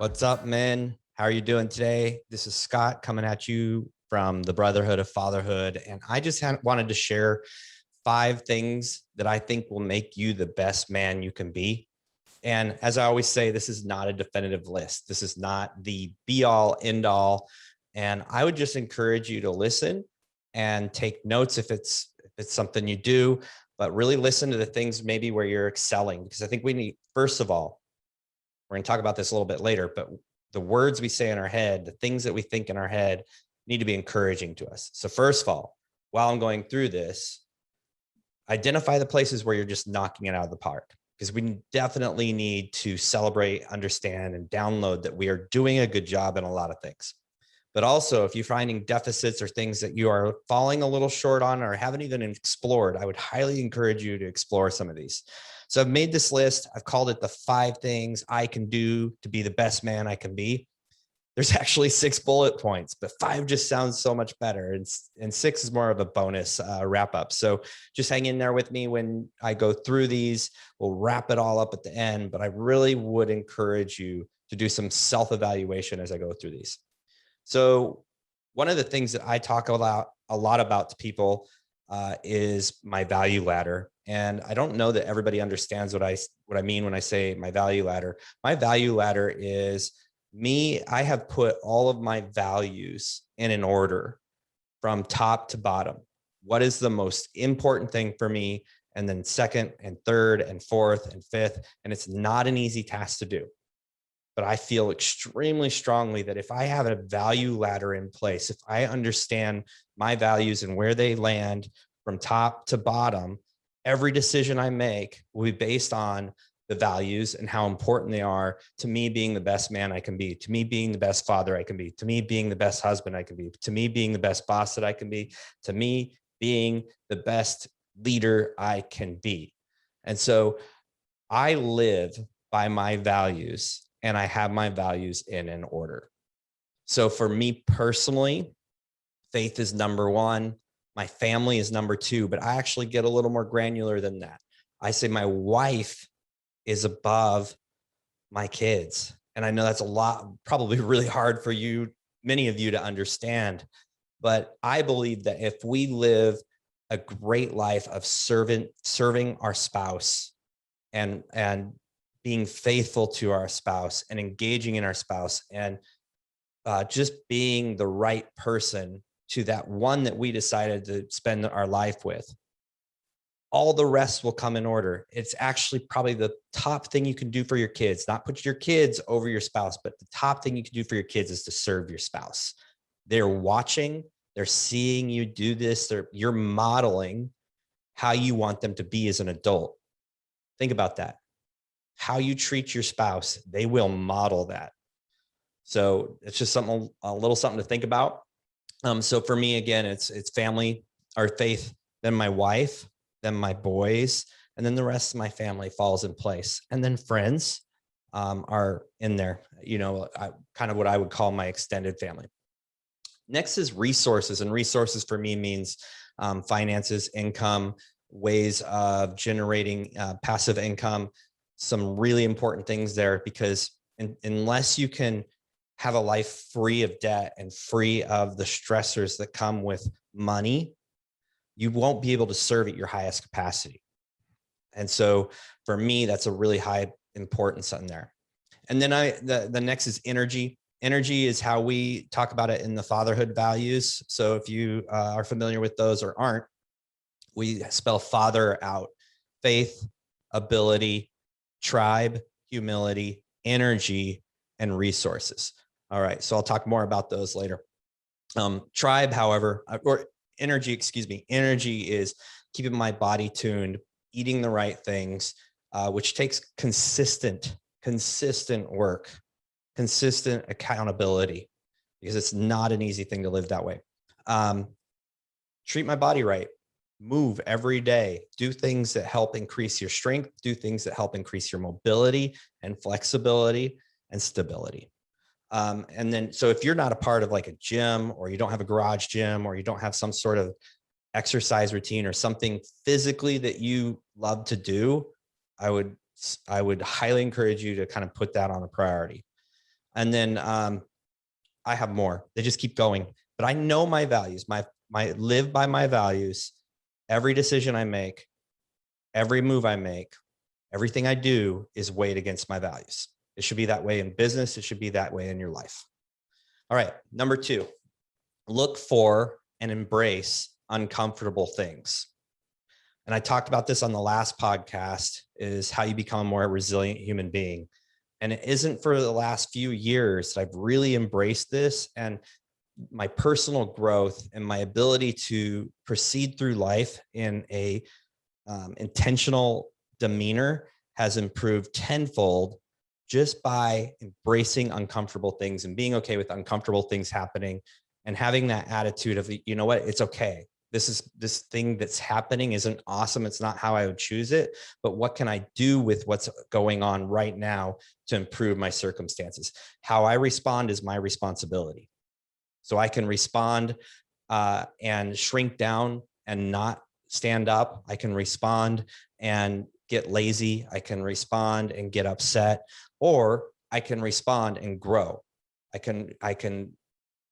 What's up, men? How are you doing today? This is Scott coming at you from the Brotherhood of Fatherhood. And I just wanted to share 5 things that I think will make you the best man you can be. And as I always say, this is not a definitive list. This is not the be all end all. And I would just encourage you to listen and take notes if it's something you do, but really listen to the things maybe where you're excelling, because I think we need, first of all, we're going to talk about this a little bit later, but the words we say in our head, the things that we think in our head need to be encouraging to us. So first of all, while I'm going through this, identify the places where you're just knocking it out of the park, because we definitely need to celebrate, understand, and download that we are doing a good job in a lot of things. But also, if you're finding deficits or things that you are falling a little short on or haven't even explored, I would highly encourage you to explore some of these. So I've made this list. I've called it the 5 things I can do to be the best man I can be. There's actually 6 bullet points, but 5 just sounds so much better. And 6 is more of a bonus wrap up. So just hang in there with me when I go through these. We'll wrap it all up at the end, but I really would encourage you to do some self-evaluation as I go through these. So one of the things that I talk a lot about to people is my value ladder. And I don't know that everybody understands what I mean when I say my value ladder. My value ladder is me. I have put all of my values in an order from top to bottom. What is the most important thing for me? And then second and third and fourth and fifth. And it's not an easy task to do. But I feel extremely strongly that if I have a value ladder in place, if I understand my values and where they land from top to bottom, every decision I make will be based on the values and how important they are to me being the best man I can be, to me being the best father I can be, to me being the best husband I can be, to me being the best boss that I can be, to me being the best leader I can be. And so I live by my values, and I have my values in an order. So for me personally, faith is number 1. My family is number 2, but I actually get a little more granular than that. I say my wife is above my kids. And I know that's a lot, probably really hard for you, many of you, to understand. But I believe that if we live a great life of serving our spouse and being faithful to our spouse and engaging in our spouse and just being the right person to that one that we decided to spend our life with, all the rest will come in order. It's actually probably the top thing you can do for your kids, not put your kids over your spouse, but the top thing you can do for your kids is to serve your spouse. They're watching, they're seeing you do this. You're modeling how you want them to be as an adult. Think about that. How you treat your spouse, they will model that. So it's just a little something to think about. So for me, again, it's family or faith, then my wife, then my boys, and then the rest of my family falls in place. And then friends are in there, kind of what I would call my extended family. Next is resources, and resources for me means finances, income, ways of generating passive income. Some really important things there, because unless you can have a life free of debt and free of the stressors that come with money, you won't be able to serve at your highest capacity. And so for me, that's a really high importance on there. And then the next is energy. Energy is how we talk about it in the fatherhood values. So if you are familiar with those or aren't, we spell father out: faith, ability, tribe, humility, energy, and resources. All right, so I'll talk more about those later. Tribe, however, or energy, excuse me, energy is keeping my body tuned, eating the right things, which takes consistent work, consistent accountability, because it's not an easy thing to live that way. Treat my body right. Move every day, do things that help increase your strength, do things that help increase your mobility and flexibility and stability. And then, so if you're not a part of like a gym, or you don't have a garage gym, or you don't have some sort of exercise routine or something physically that you love to do, I would highly encourage you to kind of put that on a priority. And then I have more. They just keep going. But I know my values. My live by my values. Every decision I make, every move I make, everything I do is weighed against my values. It should be that way in business. It should be that way in your life. All right. Number 2, look for and embrace uncomfortable things. And I talked about this on the last podcast, is how you become a more resilient human being. And it isn't for the last few years that I've really embraced this, and my personal growth and my ability to proceed through life in a intentional demeanor has improved tenfold just by embracing uncomfortable things and being okay with uncomfortable things happening, and having that attitude of, you know what, it's okay. This thing that's happening isn't awesome. It's not how I would choose it, but what can I do with what's going on right now to improve my circumstances? How I respond is my responsibility. So I can respond and shrink down and not stand up. I can respond and get lazy. I can respond and get upset, or I can respond and grow. I can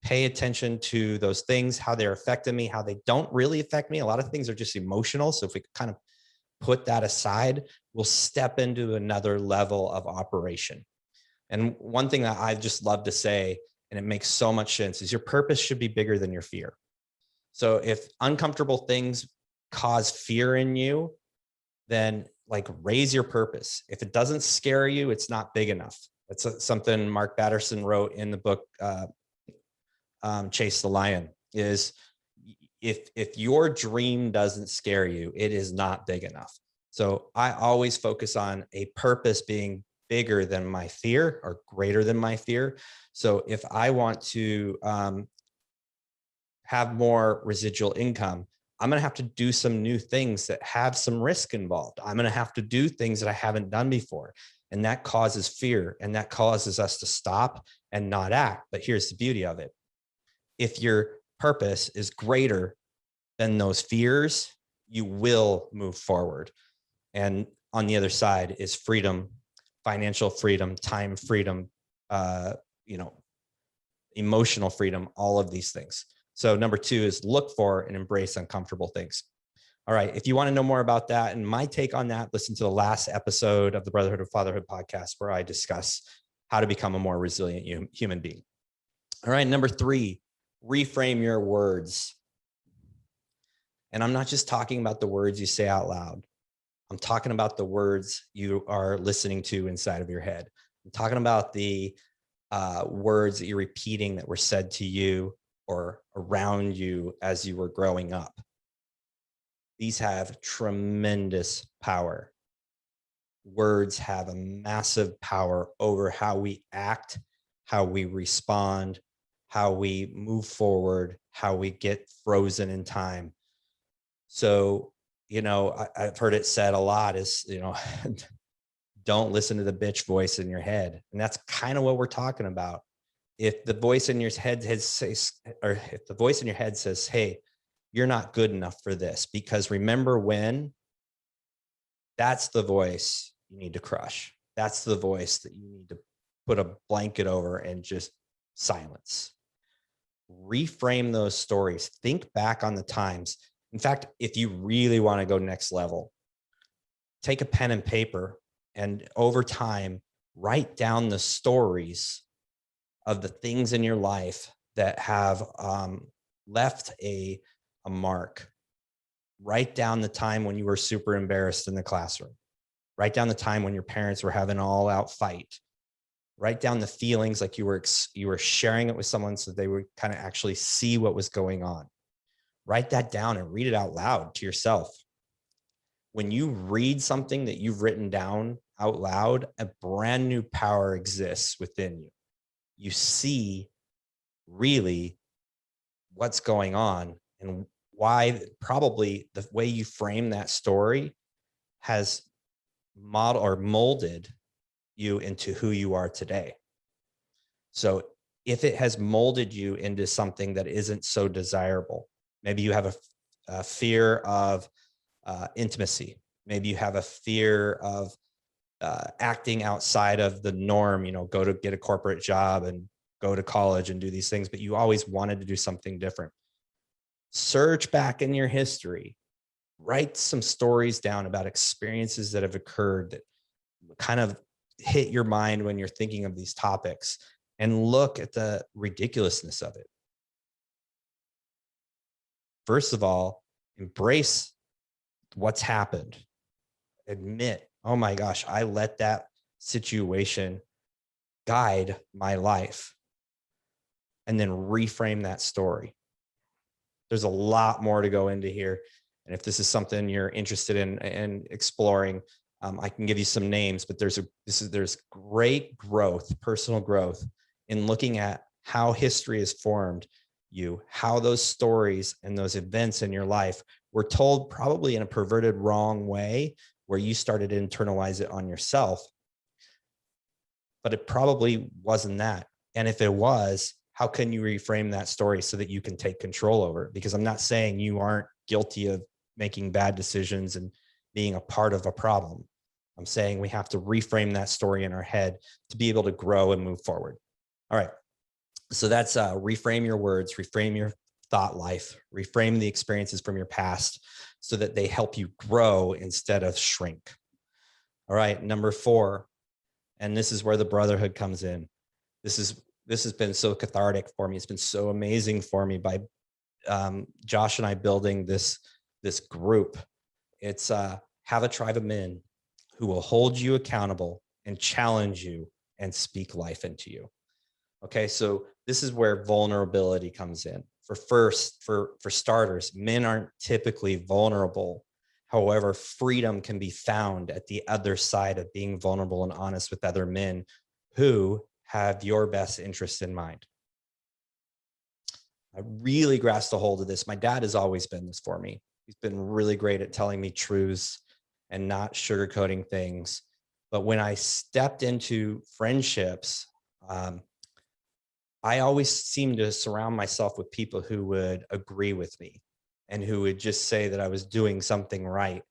pay attention to those things, how they're affecting me, how they don't really affect me. A lot of things are just emotional. So if we kind of put that aside, we'll step into another level of operation. And one thing that I just love to say, and it makes so much sense, is your purpose should be bigger than your fear. So if uncomfortable things cause fear in you, then like raise your purpose. If it doesn't scare you, it's not big enough. That's something Mark Batterson wrote in the book, Chase the Lion, is if your dream doesn't scare you, it is not big enough. So I always focus on a purpose being bigger than my fear or greater than my fear. So if I want to have more residual income, I'm going to have to do some new things that have some risk involved. I'm going to have to do things that I haven't done before. And that causes fear, and that causes us to stop and not act. But here's the beauty of it. If your purpose is greater than those fears, you will move forward. And on the other side is freedom, financial freedom, time freedom, emotional freedom, all of these things. So number 2 is look for and embrace uncomfortable things. All right. If you want to know more about that and my take on that, listen to the last episode of the Brotherhood of Fatherhood podcast, where I discuss how to become a more resilient human being. All right. Number 3, reframe your words. And I'm not just talking about the words you say out loud. I'm talking about the words you are listening to inside of your head. I'm talking about the words that you're repeating that were said to you or around you as you were growing up. These have tremendous power. Words have a massive power over how we act, how we respond, how we move forward, how we get frozen in time. So, I've heard it said a lot is, don't listen to the bitch voice in your head. And that's kind of what we're talking about. If the voice in your head says, hey, you're not good enough for this, because remember when, that's the voice you need to crush. That's the voice that you need to put a blanket over and just silence. Reframe those stories. Think back on the times. In fact, if you really want to go next level, take a pen and paper and over time, write down the stories of the things in your life that have left a mark. Write down the time when you were super embarrassed in the classroom. Write down the time when your parents were having an all-out fight. Write down the feelings like you were sharing it with someone so they would kind of actually see what was going on. Write that down and read it out loud to yourself. When you read something that you've written down out loud, a brand new power exists within you. You see really what's going on and why probably the way you frame that story has modeled or molded you into who you are today. So if it has molded you into something that isn't so desirable, maybe you have a fear of intimacy. Maybe you have a fear of acting outside of the norm, go to get a corporate job and go to college and do these things, but you always wanted to do something different. Search back in your history, write some stories down about experiences that have occurred that kind of hit your mind when you're thinking of these topics, and look at the ridiculousness of it. First of all, embrace what's happened. Admit, oh my gosh, I let that situation guide my life. And then reframe that story. There's a lot more to go into here. And if this is something you're interested in exploring, I can give you some names, but there's great growth, personal growth, in looking at how history has formed you, how those stories and those events in your life were told probably in a perverted, wrong way, where you started to internalize it on yourself. But it probably wasn't that. And if it was, how can you reframe that story so that you can take control over it? Because I'm not saying you aren't guilty of making bad decisions and being a part of a problem. I'm saying we have to reframe that story in our head to be able to grow and move forward. All right. So that's reframe your words, reframe your thought life, reframe the experiences from your past so that they help you grow instead of shrink. All right. Number 4, and this is where the brotherhood comes in. This has been so cathartic for me. It's been so amazing for me by Josh and I building this group. It's have a tribe of men who will hold you accountable and challenge you and speak life into you. Okay, so this is where vulnerability comes in. For starters, men aren't typically vulnerable. However, freedom can be found at the other side of being vulnerable and honest with other men who have your best interest in mind. I really grasped a hold of this. My dad has always been this for me. He's been really great at telling me truths and not sugarcoating things. But when I stepped into friendships, I always seemed to surround myself with people who would agree with me and who would just say that I was doing something right.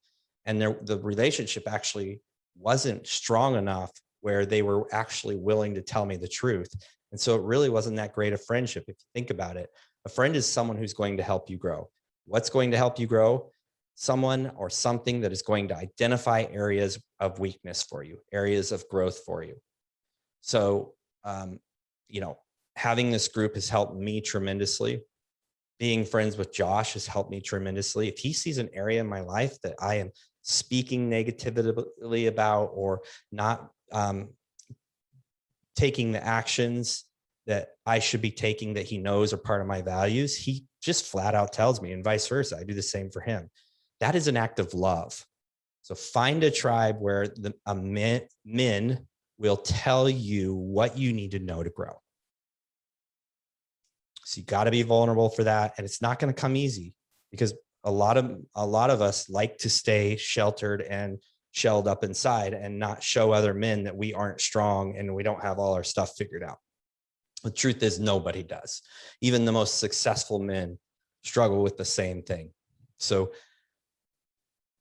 And the relationship actually wasn't strong enough where they were actually willing to tell me the truth. And so it really wasn't that great a friendship. If you think about it, a friend is someone who's going to help you grow. What's going to help you grow? Someone or something that is going to identify areas of weakness for you, areas of growth for you. So, having this group has helped me tremendously. Being friends with Josh has helped me tremendously. If he sees an area in my life that I am speaking negatively about or not taking the actions that I should be taking that he knows are part of my values, he just flat out tells me, and vice versa. I do the same for him. That is an act of love. So find a tribe where men will tell you what you need to know to grow. So you got to be vulnerable for that. And it's not going to come easy because a lot of us like to stay sheltered and shelled up inside and not show other men that we aren't strong and we don't have all our stuff figured out. The truth is nobody does. Even the most successful men struggle with the same thing. So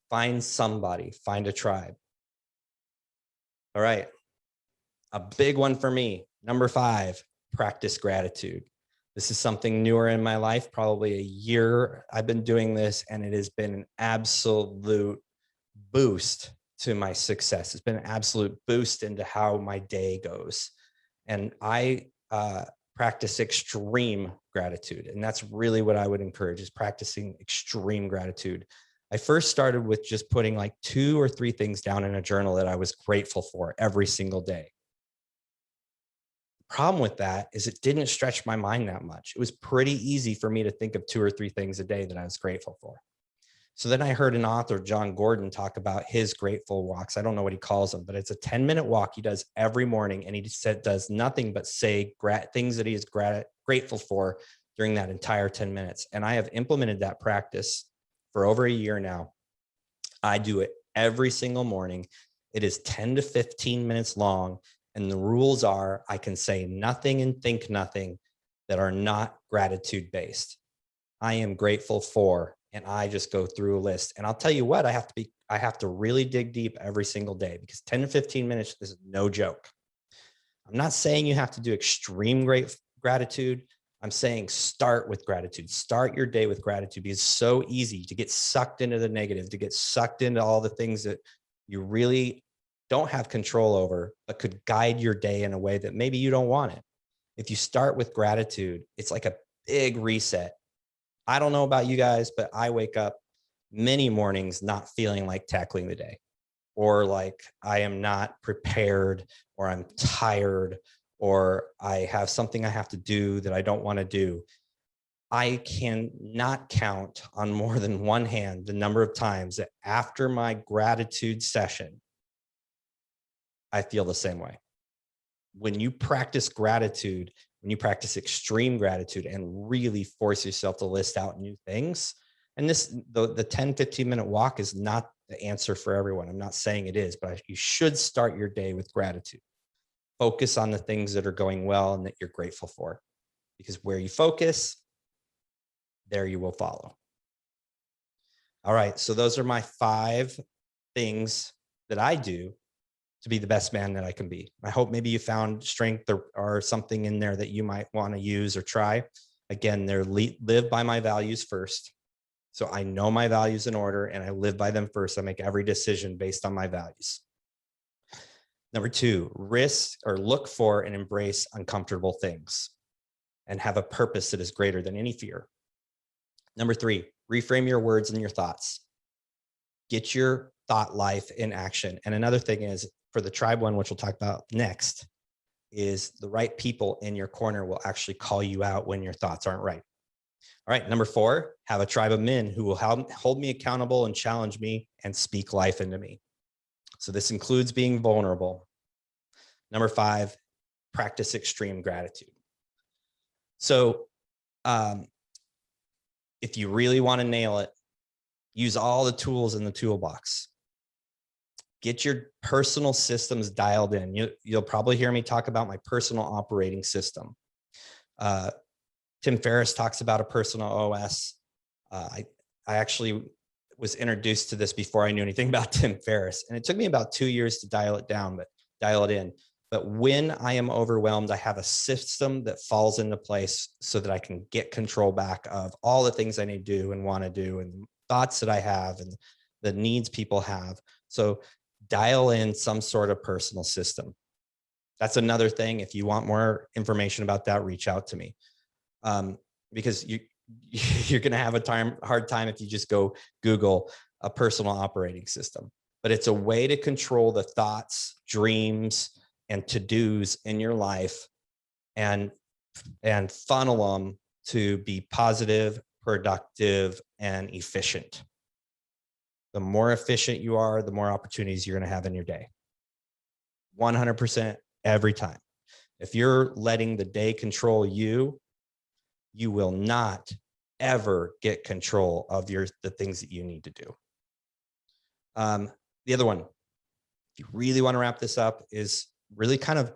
find somebody, find a tribe. All right. A big one for me. Number 5, practice gratitude. This is something newer in my life, probably a year I've been doing this, and it has been an absolute boost to my success. It's been an absolute boost into how my day goes. And I practice extreme gratitude. And that's really what I would encourage, is practicing extreme gratitude. I first started with just putting like 2 or 3 things down in a journal that I was grateful for every single day. Problem with that is it didn't stretch my mind that much. It was pretty easy for me to think of 2 or 3 things a day that I was grateful for. So then I heard an author, John Gordon, talk about his grateful walks. I don't know what he calls them, but it's a 10-minute walk he does every morning. And he said does nothing but say things that he is grateful for during that entire 10 minutes. And I have implemented that practice for over a year now. I do it every single morning. It is 10 to 15 minutes long. And the rules are I can say nothing and think nothing that are not gratitude based. I am grateful for, and I just go through a list. And I'll tell you what, I have to be I have to really dig deep every single day, because 10 to 15 minutes is no joke. I'm not saying you have to do extreme gratitude. I'm saying start with gratitude. Start your day with gratitude, because it's so easy to get sucked into the negative, to get sucked into all the things that you really don't have control over, but could guide your day in a way that maybe you don't want it. If you start with gratitude, it's like a big reset. I don't know about you guys, but I wake up many mornings not feeling like tackling the day, or like I am not prepared, or I'm tired, or I have something I have to do that I don't want to do. I can not count on more than one hand the number of times that after my gratitude session, I feel the same way. When you practice gratitude, when you practice extreme gratitude and really force yourself to list out new things, and the 10, 15-minute walk is not the answer for everyone. I'm not saying it is, but you should start your day with gratitude. Focus on the things that are going well and that you're grateful for, because where you focus, there you will follow. All right. So those are my 5 things that I do to be the best man that I can be. I hope maybe you found strength or something in there that you might want to use or try. Again, they're live by my values first. So I know my values in order and I live by them first. I make every decision based on my values. Number 2, risk or look for and embrace uncomfortable things and have a purpose that is greater than any fear. Number 3, reframe your words and your thoughts. Get your thought life in action. And another thing is, for the tribe one, which we'll talk about next, is the right people in your corner will actually call you out when your thoughts aren't right. All right. Number 4, have a tribe of men who will hold me accountable and challenge me and speak life into me. So this includes being vulnerable. Number 5, practice extreme gratitude. So if you really want to nail it, use all the tools in the toolbox. Get your personal systems dialed in. You'll probably hear me talk about my personal operating system. Tim Ferriss talks about a personal OS. I actually was introduced to this before I knew anything about Tim Ferriss, and it took me about 2 years to dial it in. But when I am overwhelmed, I have a system that falls into place so that I can get control back of all the things I need to do and want to do, and thoughts that I have and the needs people have. So dial in some sort of personal system. That's another thing. If you want more information about that, reach out to me. Because you're going to have a hard time if you just go Google a personal operating system. But it's a way to control the thoughts, dreams, and to-dos in your life, and funnel them to be positive, productive, and efficient. The more efficient you are, the more opportunities you're going to have in your day. 100% every time. If you're letting the day control you, you will not ever get control of the things that you need to do. The other one, if you really want to wrap this up, is really kind of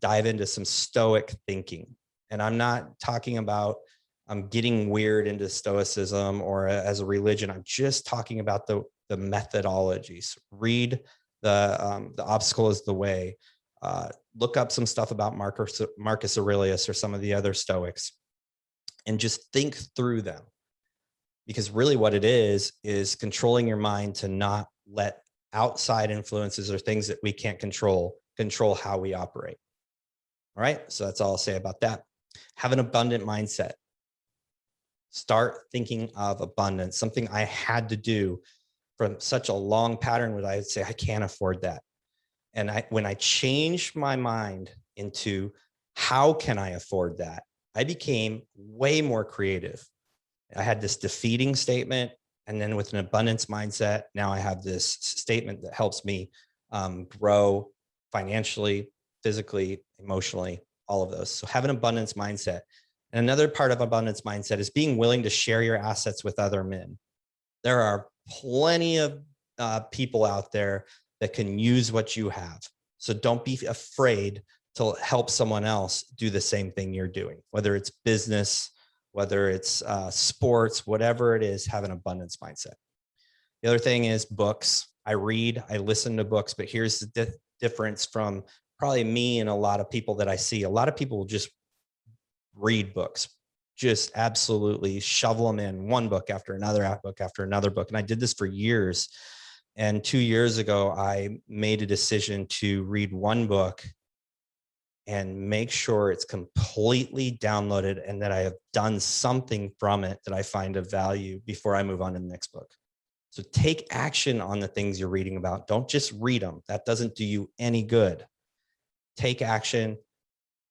dive into some stoic thinking. And I'm not talking about getting weird into stoicism or as a religion. I'm just talking about the methodologies. Read the Obstacle is the Way. Look up some stuff about Marcus Aurelius or some of the other Stoics, and just think through them. Because really what it is controlling your mind to not let outside influences or things that we can't control how we operate. All right. So that's all I'll say about that. Have an abundant mindset. Start thinking of abundance, something I had to do from such a long pattern where I'd say, I can't afford that. And when I changed my mind into how can I afford that, I became way more creative. I had this defeating statement, and then with an abundance mindset, now I have this statement that helps me grow financially, physically, emotionally, all of those. So have an abundance mindset. And another part of abundance mindset is being willing to share your assets with other men. There are plenty of people out there that can use what you have. So don't be afraid to help someone else do the same thing you're doing, whether it's business, whether it's sports, whatever it is, have an abundance mindset. The other thing is books. I read, I listen to books, but here's the difference from probably me and a lot of people that I see. A lot of people will just read books, just absolutely shovel them in, one book after another book after another book. And I did this for years. And 2 years ago, I made a decision to read one book and make sure it's completely downloaded and that I have done something from it that I find of value before I move on to the next book. So take action on the things you're reading about. Don't just read them. That doesn't do you any good. Take action,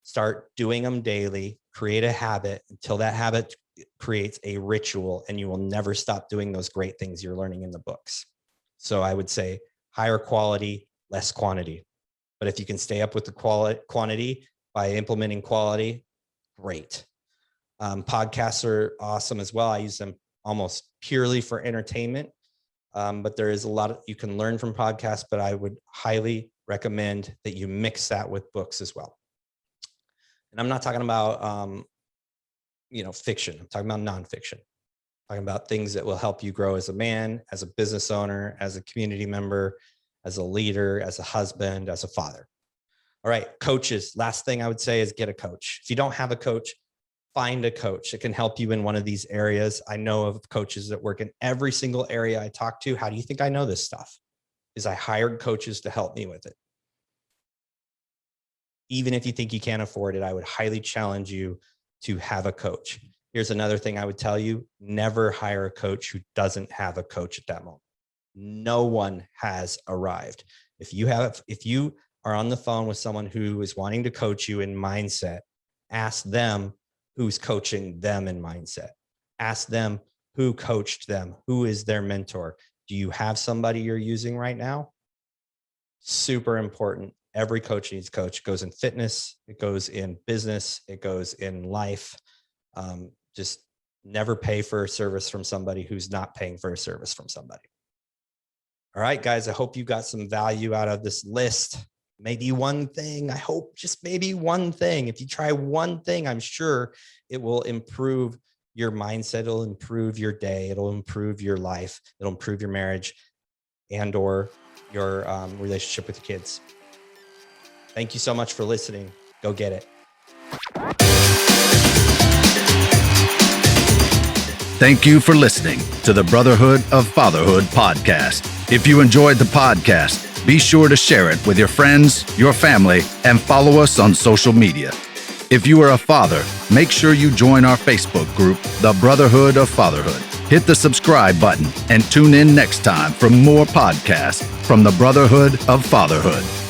start doing them daily, create a habit until that habit creates a ritual, and you will never stop doing those great things you're learning in the books. So I would say higher quality, less quantity. But if you can stay up with the quantity by implementing quality, great. Podcasts are awesome as well. I use them almost purely for entertainment. But there is a lot you can learn from podcasts, but I would highly recommend that you mix that with books as well. And I'm not talking about, fiction. I'm talking about nonfiction. I'm talking about things that will help you grow as a man, as a business owner, as a community member, as a leader, as a husband, as a father. All right, coaches. Last thing I would say is get a coach. If you don't have a coach, find a coach that can help you in one of these areas. I know of coaches that work in every single area I talk to. How do you think I know this stuff? Is I hired coaches to help me with it. Even if you think you can't afford it, I would highly challenge you to have a coach. Here's another thing I would tell you: never hire a coach who doesn't have a coach at that moment. No one has arrived. If you are on the phone with someone who is wanting to coach you in mindset, ask them who's coaching them in mindset. Ask them who coached them, who is their mentor. Do you have somebody you're using right now? Super important. Every coach needs a coach. It goes in fitness, it goes in business, it goes in life. Just never pay for a service from somebody who's not paying for a service from somebody. All right, guys, I hope you got some value out of this list. Maybe one thing, I hope just maybe one thing. If you try one thing, I'm sure it will improve your mindset. It'll improve your day. It'll improve your life. It'll improve your marriage and or your relationship with your kids. Thank you so much for listening. Go get it. Thank you for listening to the Brotherhood of Fatherhood podcast. If you enjoyed the podcast, be sure to share it with your friends, your family, and follow us on social media. If you are a father, make sure you join our Facebook group, the Brotherhood of Fatherhood. Hit the subscribe button and tune in next time for more podcasts from the Brotherhood of Fatherhood.